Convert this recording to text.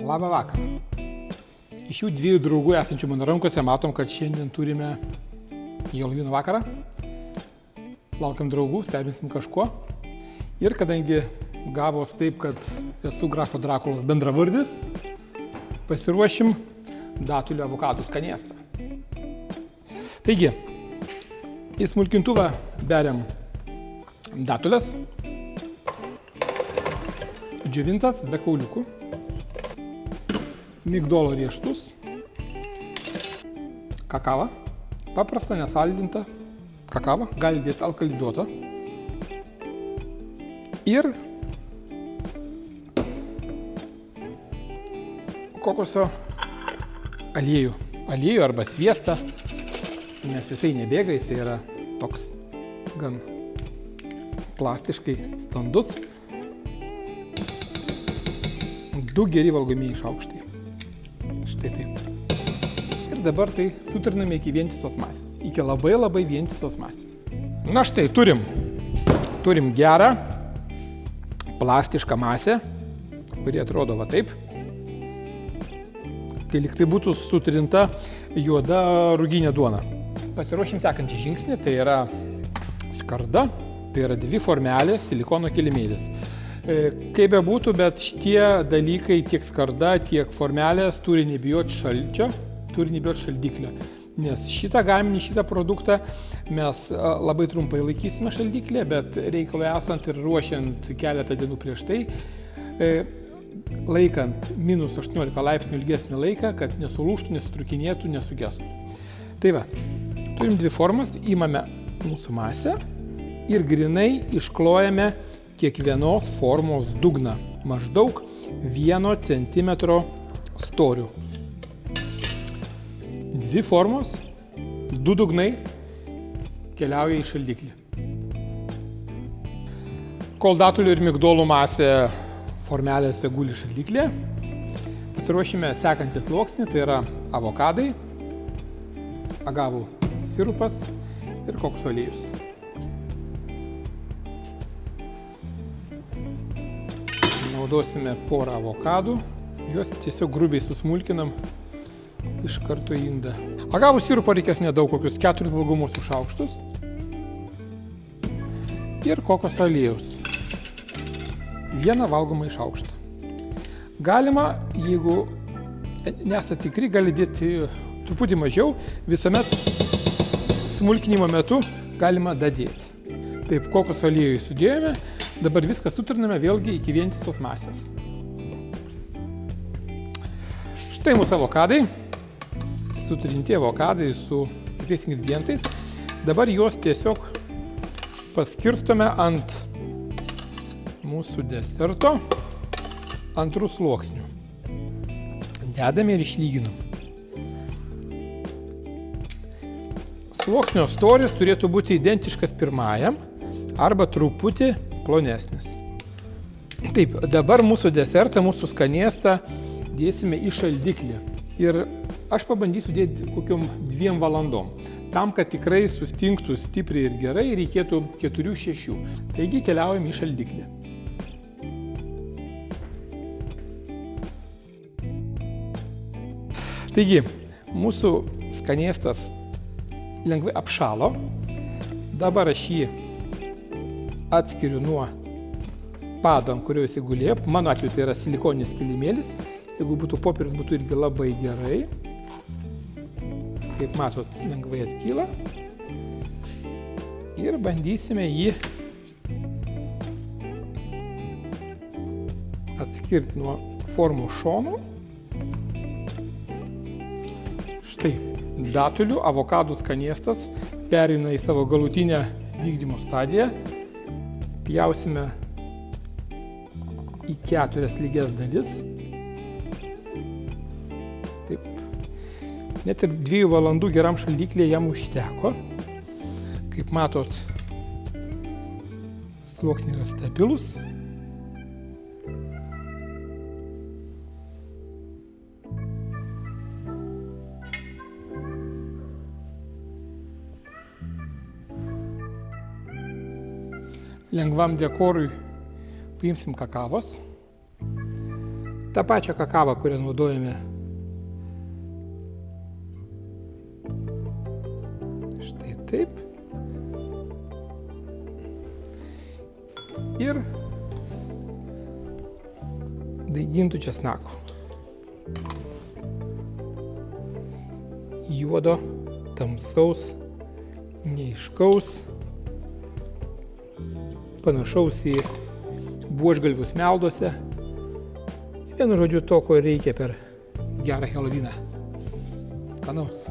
Labą vakarą. Iš šių dviejų draugų esančių mano rankose matom, kad šiandien turime Helovino vakarą. Laukiam draugų, stebinsim kažkuo. Ir kadangi gavos taip, kad esu grafo Drakulos bendravardis, pasiruošim datulių avokadų skanėstą. Taigi, į smulkintuvą beriam datulės, džiovintas be kauliukų, migdolo riešutus, kakavą, paprastą, nesaldintą kakavą, gali dėti alkalizuotą ir kokoso aliejų. Aliejų arba sviestą, nes jisai nebėga, jisai yra toks gan plastiškai standus. 2 geri valgomieji šaukštai. Štai taip. Ir dabar tai sutriname iki vientisos masės. Iki labai vientisos masės. Na štai, turim gerą plastišką masę, kuri atrodo va taip. Kai lyg tai būtų sutrinta juoda ruginė duona. Pasiruošim sekantį žingsnį, tai yra skarda, tai yra 2 formelės silikono kilimėlis. Kaip be būtų, bet šitie dalykai, tiek skarda, tiek formelės, turi nebijoti šalčio, turi nebijoti šaldiklio. Nes šitą gaminį, šitą produktą mes labai trumpai laikysime šaldiklė, bet reikalui esant ir ruošiant keletą dienų prieš tai, laikant minus 18 laipsnių ilgesnį laiką, kad nesulūžtų, nesutrukinėtų, nesugestų. Tai va, turim 2 formas, imame mūsų masę ir grinai išklojame kiekvienos formos dugną, maždaug 1 cm storių. 2 formos, 2 dugnai keliauja į šaldiklį. Kol datulių ir migdolų masė formelėse guli šaldiklė, pasiruošime sekantį sluoksnį, tai yra avokadai, agavų sirupas ir kokoso aliejus. Naudosime porą avokadų, juos tiesiog grubiai susmulkinam iš karto į indą. Agavų sirupo reikės nedaug, kokius 4 valgomosius šaukštus ir kokoso aliejus. 1 valgomąjį šaukštą. Galima, jeigu nesate tikri, gali dėti truputį mažiau, visuomet smulkinimo metu galima dadėti. Taip, kokoso aliejų sudėjome, dabar viską sutriname vėlgi iki vientisos masės. Štai mūsų avokadai, sutrinti avokadai su kitais ingredientais. Dabar juos tiesiog paskirstome ant mūsų deserto antrų sluoksnių. Dedame ir išlyginam. Sluoksnio storis turėtų būti identiškas pirmajam arba truputį plonesnis. Taip, dabar mūsų desertą, mūsų skanėstą dėsime į šaldiklį. Ir aš pabandysiu dėti kokiom 2 valandom. Tam, kad tikrai sustingtų stipriai ir gerai, reikėtų 4-6. Taigi keliaujam į šaldiklį. Taigi, mūsų skanėstas lengvai apšalo. Dabar aš jį atskiriu nuo pado, ant kurio jis gulėjo. Mano atveju tai yra silikoninis kilimėlis. Jeigu būtų popierius, būtų irgi labai gerai. Kaip matot, lengvai atkyla. Ir bandysime jį atskirti nuo formų šonų. Štai, datulių, avokadų skanėstas pereina į savo galutinę vykdymo stadiją. Pjausime į 4 lygias dalis. Taip. Net ir 2 valandų geram šaldiklėje jam užteko. Kaip matot, sluoksniai yra stabilus. Lengvam dekorui paimsim kakavos. Ta pačią kakavą, kurią naudojame. Štai taip. Ir daigintų česnako. Juodo, tamsaus, neaiškaus, panašaus į buožgalvius meldose. Vienu žodžiu to, ko reikia per gerą Helovyną. Skanaus.